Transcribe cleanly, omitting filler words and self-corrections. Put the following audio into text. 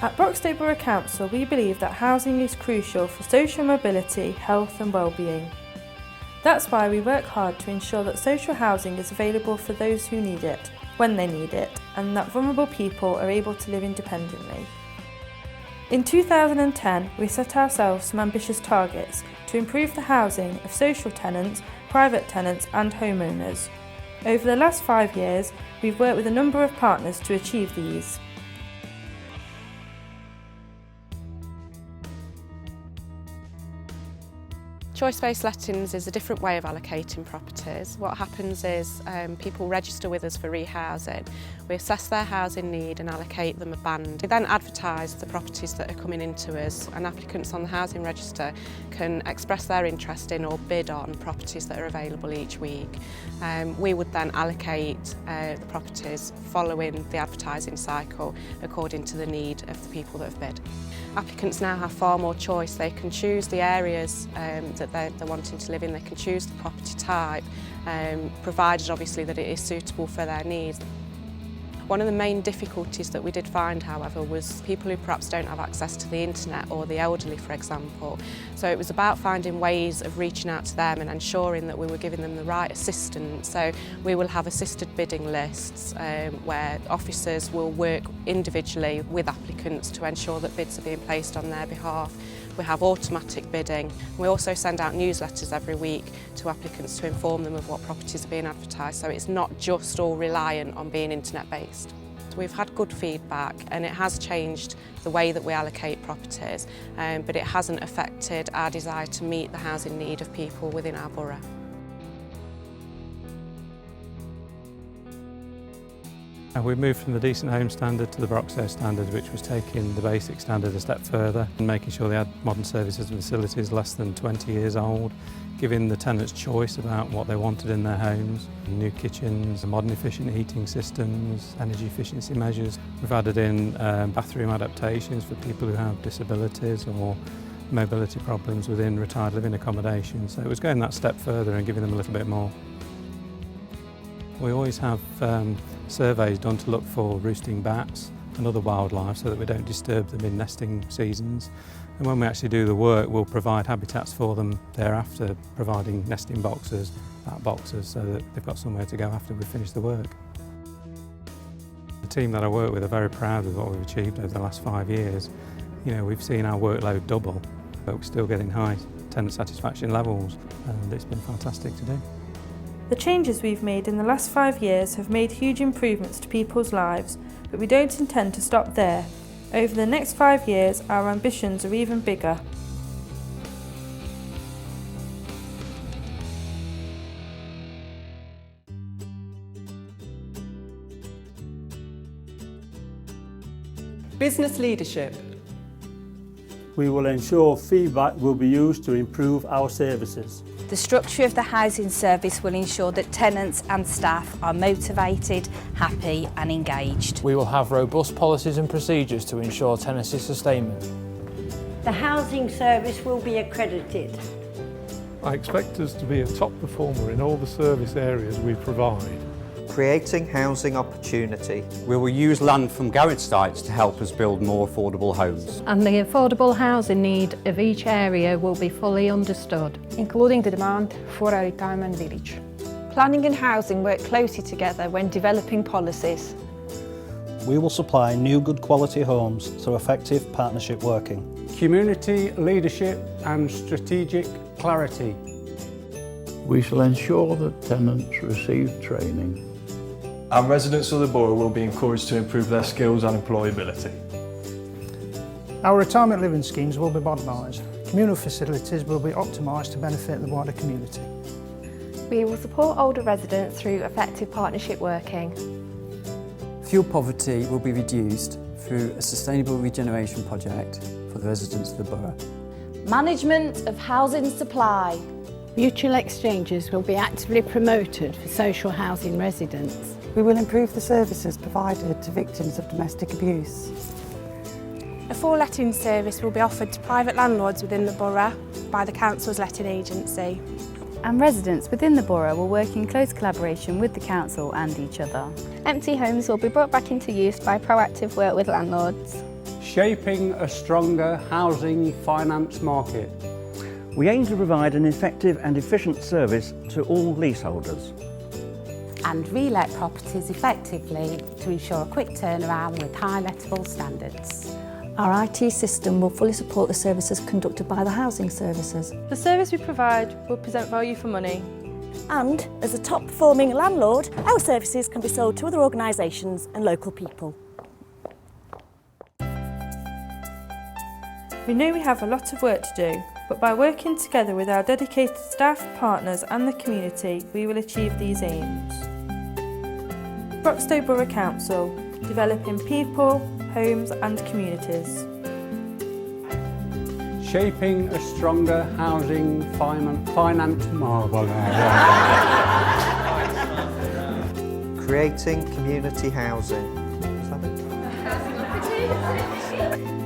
At Broxtowe Council, we believe that housing is crucial for social mobility, health and well-being. That's why we work hard to ensure that social housing is available for those who need it, when they need it, and that vulnerable people are able to live independently. In 2010, we set ourselves some ambitious targets to improve the housing of social tenants, private tenants and homeowners. Over the last 5 years, we've worked with a number of partners to achieve these. Choice-based lettings is a different way of allocating properties. What happens is people register with us for rehousing. We assess their housing need and allocate them a band. We then advertise the properties that are coming into us, and applicants on the housing register can express their interest in or bid on properties that are available each week. We would then allocate the properties following the advertising cycle according to the need of the people that have bid. Applicants now have far more choice. They can choose the areas that they're wanting to live in, they can choose the property type, provided obviously that it is suitable for their needs. One of the main difficulties that we did find, however, was people who perhaps don't have access to the internet, or the elderly, for example. So it was about finding ways of reaching out to them and ensuring that we were giving them the right assistance. So we will have assisted bidding lists where officers will work individually with applicants to ensure that bids are being placed on their behalf. We have automatic bidding. We also send out newsletters every week to applicants to inform them of what properties are being advertised, so it's not just all reliant on being internet-based. We've had good feedback and it has changed the way that we allocate properties, but it hasn't affected our desire to meet the housing need of people within our borough. We've moved from the Decent Home Standard to the Broxtowe Standard, which was taking the basic standard a step further and making sure they had modern services and facilities less than 20 years old, giving the tenants choice about what they wanted in their homes, new kitchens, modern efficient heating systems, energy efficiency measures. We've added in bathroom adaptations for people who have disabilities or mobility problems within retired living accommodation. So it was going that step further and giving them a little bit more. We always have surveys done to look for roosting bats and other wildlife so that we don't disturb them in nesting seasons. And when we actually do the work, we'll provide habitats for them thereafter, providing nesting boxes, bat boxes, so that they've got somewhere to go after we've finished the work. The team that I work with are very proud of what we've achieved over the last 5 years. You know, we've seen our workload double, but we're still getting high tenant satisfaction levels, and it's been fantastic to do. The changes we've made in the last 5 years have made huge improvements to people's lives, but we don't intend to stop there. Over the next 5 years, our ambitions are even bigger. Business leadership. We will ensure feedback will be used to improve our services. The structure of the housing service will ensure that tenants and staff are motivated, happy and engaged. We will have robust policies and procedures to ensure tenancy sustainment. The housing service will be accredited. I expect us to be a top performer in all the service areas we provide. Creating housing opportunity. We will use land from garage sites to help us build more affordable homes. And the affordable housing need of each area will be fully understood, including the demand for a retirement village. Planning and housing work closely together when developing policies. We will supply new good quality homes through effective partnership working. Community leadership and strategic clarity. We shall ensure that tenants receive training. And residents of the borough will be encouraged to improve their skills and employability. Our retirement living schemes will be modernised. Communal facilities will be optimised to benefit the wider community. We will support older residents through effective partnership working. Fuel poverty will be reduced through a sustainable regeneration project for the residents of the borough. Management of housing supply. Mutual exchanges will be actively promoted for social housing residents. We will improve the services provided to victims of domestic abuse. A full letting service will be offered to private landlords within the borough by the council's letting agency. And residents within the borough will work in close collaboration with the council and each other. Empty homes will be brought back into use by proactive work with landlords. Shaping a stronger housing finance market. We aim to provide an effective and efficient service to all leaseholders. And relet properties effectively to ensure a quick turnaround with high lettable standards. Our IT system will fully support the services conducted by the housing services. The service we provide will present value for money. And as a top performing landlord, our services can be sold to other organisations and local people. We know we have a lot of work to do, but by working together with our dedicated staff, partners and the community, we will achieve these aims. Broxtowe Borough Council, developing people, homes and communities. Shaping a stronger housing finance market. Creating community housing. Is that it?